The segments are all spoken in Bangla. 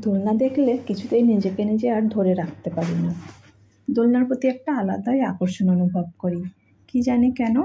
দোলনা দেখলে কিছুতেই নিজেকে নিজে আর ধরে রাখতে পারি না। দোলনার প্রতি একটা আলাদাই আকর্ষণ অনুভব করি, কি জানি কেন।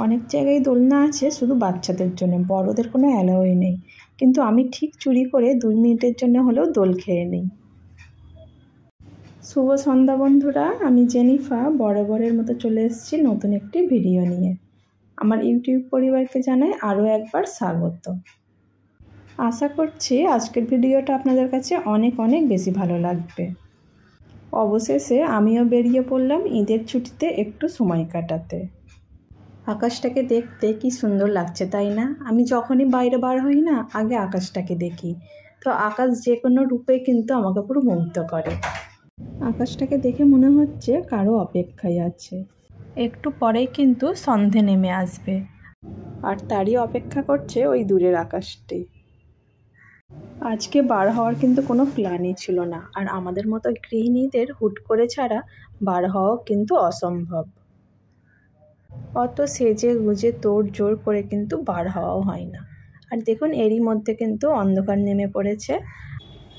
অনেক জায়গায় দোলনা আছে শুধু বাচ্চাদের জন্য, বড়দের কোনো অ্যালাউই নেই, কিন্তু আমি ঠিক চুরি করে 2 মিনিটের জন্য হলেও দোল খেয়ে নিই। শুভ সন্ধ্যা বন্ধুরা, আমি জেনিফা বরাবরের মতো চলে এসেছি নতুন একটি ভিডিও নিয়ে। আমার ইউটিউব পরিবারকে জানাই আরও একবার স্বাগত। আশা করছি আজকের ভিডিওটা আপনাদের কাছে অনেক অনেক বেশি ভালো লাগবে। অবশেষে আমিও বেরিয়ে পড়লাম ঈদের ছুটিতে একটু সময় কাটাতে। আকাশটাকে দেখতে কি সুন্দর লাগছে, তাই না? আমি যখনই বাইরে বার হই না, আগে আকাশটাকে দেখি। তো আকাশ যে কোনো রূপে কিন্তু আমাকে পুরো মুগ্ধ করে। আকাশটাকে দেখে মনে হচ্ছে কারো অপেক্ষায় আছে। একটু পরেই কিন্তু সন্ধে নেমে আসবে, আর তারই অপেক্ষা করছে ওই দূরের আকাশটি। আজকে বার হওয়ার কিন্তু কোনো প্ল্যানই ছিল না, আর আমাদের মতো গৃহিণীদের হুট করে ছাড়া বার হওয়াও কিন্তু অসম্ভব। অত সেজে গুজে তোড় জোড় করে কিন্তু বার হওয়াও হয় না। আর দেখুন এরই মধ্যে কিন্তু অন্ধকার নেমে পড়েছে,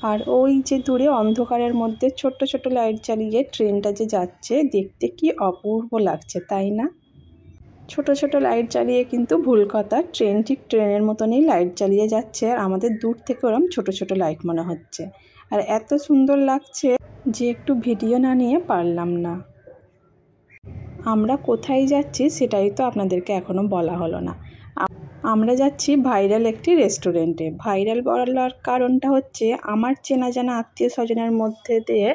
আর ওই যে দূরে অন্ধকারের মধ্যে ছোট্ট ছোট্ট লাইট জ্বালিয়ে ট্রেনটা যে যাচ্ছে, দেখতে কি অপূর্ব লাগছে, তাই না? ছোট ছোট লাইট জ্বালিয়ে কিন্তু ভুল কথা, ট্রেন ঠিক ট্রেনের মতনই লাইট জ্বালিয়ে যাচ্ছে, আর আমাদের দূর থেকে ওরম ছোট ছোট লাইট মনে হচ্ছে। আর এত সুন্দর লাগছে যে একটু ভিডিও না নিয়ে পারলাম না। আমরা কোথায় যাচ্ছি সেটাই তো আপনাদেরকে এখনও বলা হলো না। আমরা যাচ্ছি ভাইরাল একটি রেস্টুরেন্টে। ভাইরাল বলার কারণটা হচ্ছে আমার চেনা জানা আত্মীয় স্বজনের মধ্যে দিয়ে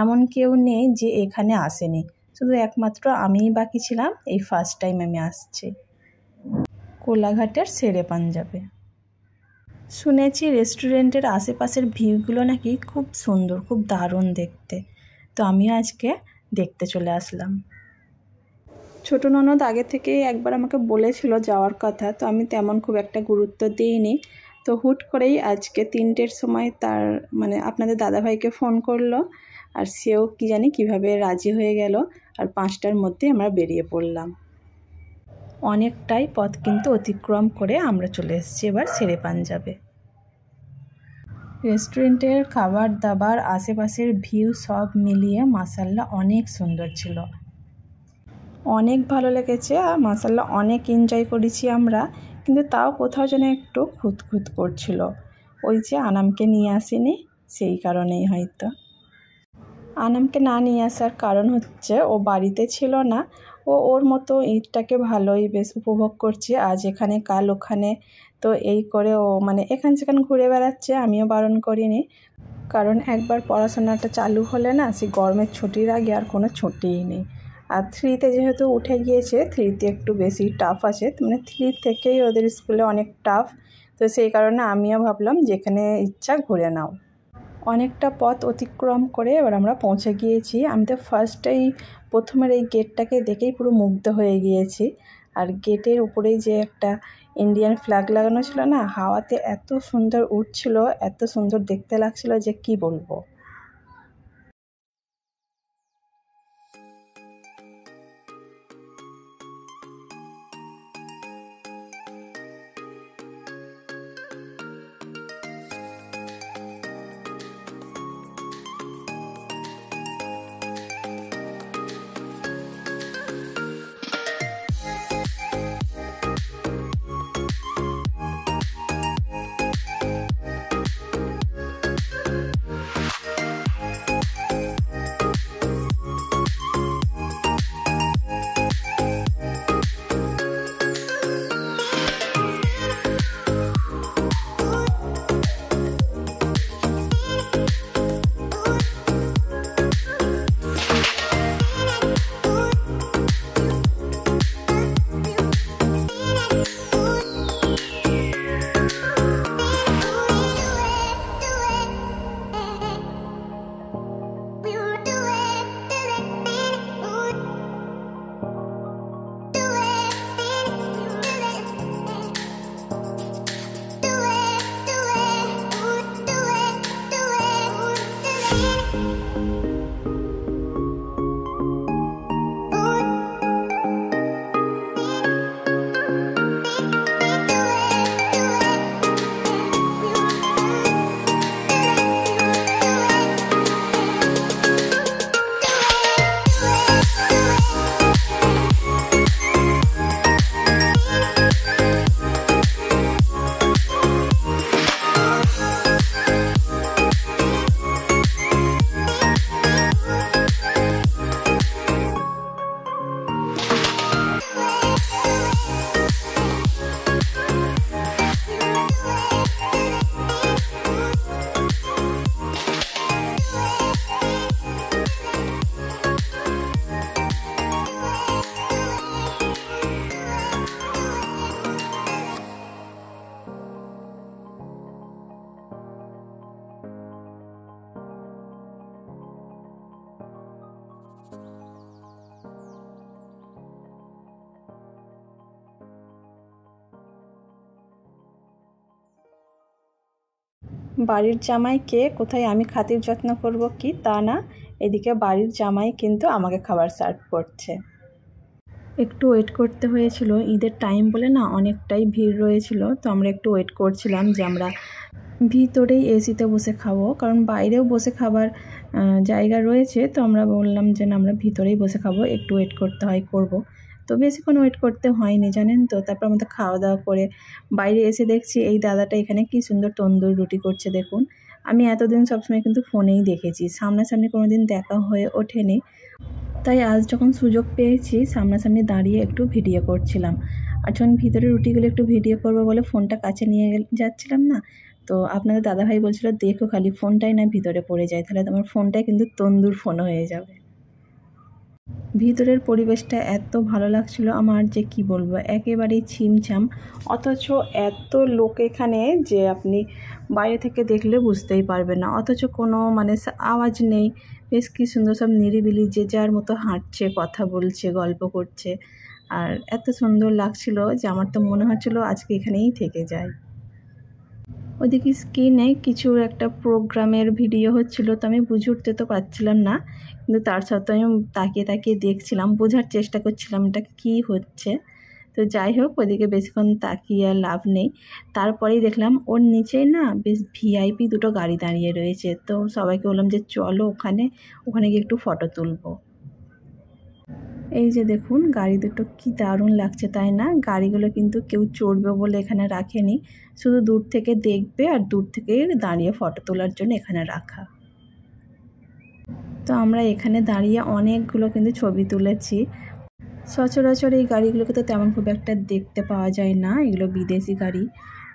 এমন কেউ নেই যে এখানে আসেনি, শুধু একমাত্র আমিই বাকি ছিলাম। এই ফার্স্ট টাইম আমি আসছি কোলাঘাটের শেরে পাঞ্জাবে। শুনেছি রেস্টুরেন্টের আশেপাশের ভিউগুলো নাকি খুব সুন্দর, খুব দারুণ দেখতে। তো আমিও আজকে দেখতে চলে আসলাম। ছোটো ননদ আগে থেকেই একবার আমাকে বলেছিল যাওয়ার কথা, তো আমি তেমন খুব একটা গুরুত্ব দিইনি। তো হুট করেই আজকে 3টের সময় তার আপনাদের দাদাভাইকে ফোন করলো, আর সেও কি জানি কিভাবে রাজি হয়ে গেল, আর 5টার মধ্যে আমরা বেরিয়ে পড়লাম। অনেকটাই পথ কিন্তু অতিক্রম করে আমরা চলে এসেছি এবার শেরে পাঞ্জাবে। রেস্টুরেন্টের খাবার দাবার, আশেপাশের ভিউ সব মিলিয়ে মাশাআল্লাহ অনেক সুন্দর ছিল, অনেক ভালো লেগেছে। আর মাশাআল্লাহ অনেক এনজয় করেছি আমরা, কিন্তু তাও কোথাও যেন একটু খুঁতখুত করছিল। ওই যে আনামকে নিয়ে আসিনি, সেই কারণেই হয়তো। আনামকে না নিয়ে আসার কারণ হচ্ছে ও বাড়িতে ছিল না। ওর মতো ঈদটাকে ভালোই বেশ উপভোগ করছে, আজ এখানে কাল ওখানে। তো এই করে ও এখান সেখান ঘুরে বেড়াচ্ছে। আমিও বারণ করিনি, কারণ একবার পড়াশোনাটা চালু হলে না, সেই গরমের ছুটির আগে আর কোনো ছুটিই নেই। আর 3তে যেহেতু উঠে গিয়েছে, 3তে একটু বেশি টাফ আছে, 3 থেকেই ওদের স্কুলে অনেক টাফ। তো সেই কারণে আমিও ভাবলাম যেখানে ইচ্ছা ঘুরে নাও। অনেকটা পথ অতিক্রম করে এবার আমরা পৌঁছে গিয়েছি। আমি তো ফার্স্টেই প্রথমের এই গেটটাকে দেখেই পুরো মুগ্ধ হয়ে গিয়েছি। আর গেটের উপরেই যে একটা ইন্ডিয়ান ফ্ল্যাগ লাগানো ছিল না, হাওয়াতে এত সুন্দর উঠছিল, এত সুন্দর দেখতে লাগছিল যে কি বলবো। বাড়ির জামাইকে কোথায় আমি খাতির যত্ন করব কি তা না, এদিকে বাড়ির জামাই কিন্তু আমাকে খাবার সার্ভ করছে। একটু ওয়েট করতে হয়েছিল, ঈদের টাইম বলে না অনেকটাই ভিড় রয়েছিল, তো আমরা একটু ওয়েট করছিলাম যে আমরা ভিতরেই এসিতে বসে খাবো, কারণ বাইরেও বসে খাবার জায়গা রয়েছে, তো আমরা বললাম যে না আমরা ভিতরেই বসে খাবো, একটু ওয়েট করতে হয় করব। তো বেশিক্ষণ ওয়েট করতে হয়নি জানেন তো। তারপর আমাদের খাওয়া দাওয়া করে বাইরে এসে দেখছি এই দাদাটা এখানে কি সুন্দর তন্দুর রুটি করছে দেখুন। আমি এতদিন সবসময় কিন্তু ফোনেই দেখেছি, সামনাসামনি কোনো দিন দেখা হয়ে ওঠেনি, তাই আজ যখন সুযোগ পেয়েছি সামনাসামনি দাঁড়িয়ে একটু ভিডিও করছিলাম। আর যখন ভিতরে রুটিগুলো একটু ভিডিও করবো বলে ফোনটা কাছে নিয়ে যাচ্ছিলাম না, তো আপনাদের দাদাভাই বলছিল দেখো খালি ফোনটাই না ভিতরে পড়ে যায়, তাহলে তোমার ফোনটাই কিন্তু তন্দুর ফোন হয়ে যাবে। ভিতরের পরিবেশটা এত ভালো লাগছিল আমার যে কি বলবো, একেবারেই ছিমছাম, অথচ এত লোক এখানে যে আপনি বাইরে থেকে দেখলে বুঝতেই পারবেন না, অথচ কোনো মানে আওয়াজ নেই, বেশ কি সুন্দর সব নিরিবিলি যে যার মতো হাঁটছে, কথা বলছে, গল্প করছে, আর এত সুন্দর লাগছিল যে আমার তো মনে হচ্ছিল আজকে এখানেই থেকে যাই। ওইদিকে স্ক্রিনে কিছু একটা প্রোগ্রামের ভিডিও হচ্ছিল, তো আমি বুঝে উঠতে তো পারছিলাম না, কিন্তু তার সত্ত্বেও আমি তাকিয়ে তাকিয়ে দেখছিলাম, বোঝার চেষ্টা করছিলাম এটা কী হচ্ছে। তো যাই হোক ওইদিকে বেশিক্ষণ তাকিয়ে আর লাভ নেই। তারপরেই দেখলাম ওর নিচেই না বেশ ভিআইপি দুটো গাড়ি দাঁড়িয়ে রয়েছে, তো সবাইকে বললাম যে চলো ওখানে গিয়ে একটু ফটো তুলবো। এই যে দেখুন গাড়ি দুটো কি দারুণ লাগছে তাই না। গাড়িগুলো কিন্তু কেউ চড়বে বলে এখানে রাখেনি, শুধু দূর থেকে দেখবে আর দূর থেকে দাঁড়িয়ে ফটো তোলার জন্য এখানে রাখা। তো আমরা এখানে দাঁড়িয়ে অনেকগুলো কিন্তু ছবি তুলেছি। সচরাচর এই গাড়িগুলোকে তো তেমন খুব একটা দেখতে পাওয়া যায় না, এগুলো বিদেশি গাড়ি,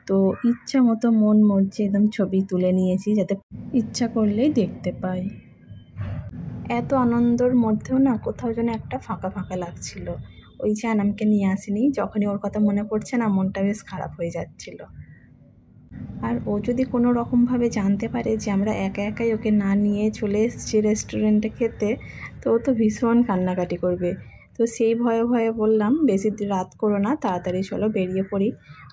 তো ইচ্ছা মতো মন মর্জি একদম ছবি তুলে নিয়েছি যাতে ইচ্ছা করলেই দেখতে পাই। এত আনন্দর মধ্যেও না কোথাও যেন একটা ফাঁকা ফাঁকা লাগছিল। ওই যে আনামকে নিয়ে আসিনি, যখনই ওর কথা মনে পড়ছে না মনটা বেশ খারাপ হয়ে যাচ্ছিল। আর ও যদি কোনো রকমভাবে জানতে পারে যে আমরা একা একাই ওকে না নিয়ে চলে এসেছি রেস্টুরেন্টে খেতে, তো ও তো ভীষণ কান্নাকাটি করবে। তো সেই ভয়ে ভয়ে বললাম বেশি রাত করো না, তাড়াতাড়ি চলো বেরিয়ে পড়ি,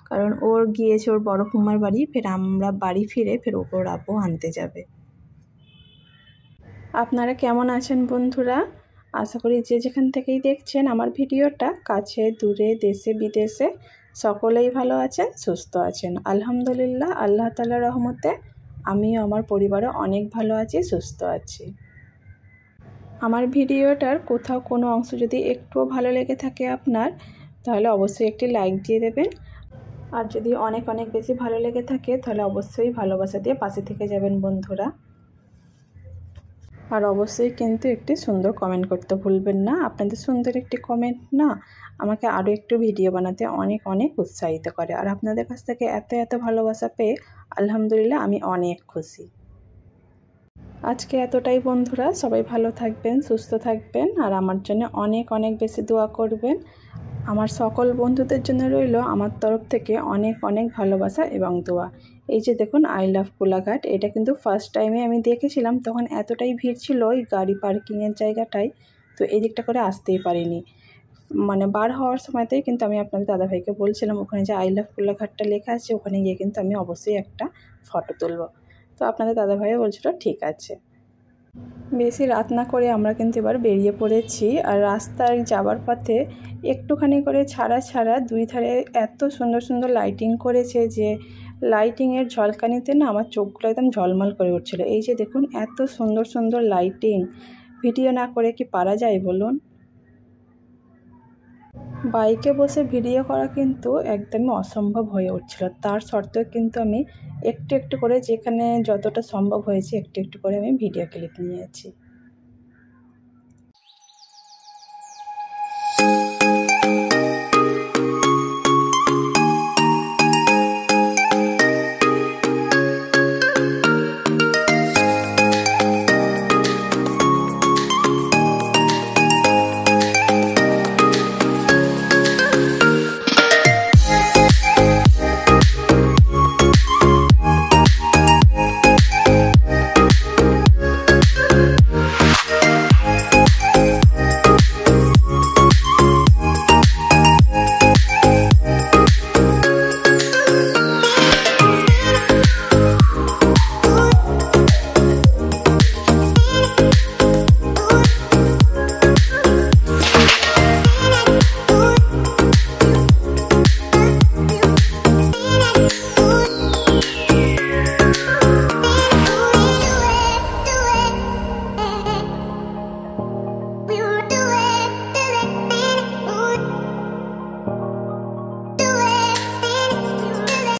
কারণ ওর গিয়েছে ওর বড় কুমার বাড়ি, ফের আমরা বাড়ি ফিরে ফের ওর আব্বু আনতে যাবে। আপনারা কেমন আছেন বন্ধুরা? আশা করি যে যেখান থেকেই দেখছেন আমার ভিডিওটা, কাছে দূরে দেশে বিদেশে সকলেই ভালো আছেন, সুস্থ আছেন। আলহামদুলিল্লাহ, আল্লাহ তাআলার রহমতে আমিও আমার পরিবারও অনেক ভালো আছি, সুস্থ আছি। আমার ভিডিওটার কোথাও কোনো অংশ যদি একটুও ভালো লেগে থাকে আপনার, তাহলে অবশ্যই একটি লাইক দিয়ে দেবেন, আর যদি অনেক অনেক বেশি ভালো লেগে থাকে তাহলে অবশ্যই ভালোবাসা দিয়ে পাশে থেকে যাবেন বন্ধুরা। আর অবশ্যই কিন্তু একটি সুন্দর কমেন্ট করতে ভুলবেন না, আপনাদের সুন্দর একটি কমেন্ট না আমাকে আরও একটু ভিডিও বানাতে অনেক অনেক উৎসাহিত করে। আর আপনাদের কাছ থেকে এত এত ভালোবাসা পেয়ে আলহামদুলিল্লাহ আমি অনেক খুশি। আজকে এতটাই বন্ধুরা, সবাই ভালো থাকবেন, সুস্থ থাকবেন, আর আমার জন্য অনেক অনেক বেশি দোয়া করবেন। আমার সকল বন্ধুদের জন্য রইল আমার তরফ থেকে অনেক অনেক ভালোবাসা এবং দোয়া। এই যে দেখুন আই লাভ কোলাঘাট, এটা কিন্তু ফার্স্ট টাইমে আমি দেখেছিলাম, তখন এতটাই ভিড় ছিল ওই গাড়ি পার্কিংয়ের জায়গাটায়, তো এই দিকটা করে আসতেই পারিনি। মানে বার হওয়ার সময়তেই কিন্তু আমি আপনাদের দাদাভাইকে বলছিলাম ওখানে যে আই লাভ কোলাঘাটটা লেখা আছে, ওখানে গিয়ে কিন্তু আমি অবশ্যই একটা ফটো তুলব। তো আপনাদের দাদাভাইও বলছিল ঠিক আছে। বেশি রাত না করে আমরা কিন্তু এবার বেরিয়ে পড়েছি। আর রাস্তায় যাবার পথে একটুখানি করে ছাড়া দুই ধারে এত সুন্দর সুন্দর লাইটিং করেছে যে লাইটিংয়ের ঝলকানিতে না আমার চোখগুলো একদম ঝলমল করে উঠছিল। এই যে দেখুন এত সুন্দর সুন্দর লাইটিং, ভিডিও না করে কি পারা যায় বলুন? বাইকে বসে ভিডিও করা কিন্তু একদমই অসম্ভব হয়ে উঠছিল, তার সত্ত্বেও কিন্তু আমি একটু একটু করে যেখানে যতটা সম্ভব হয়েছে একটু একটু করে আমি ভিডিও ক্লিপ নিয়েছি।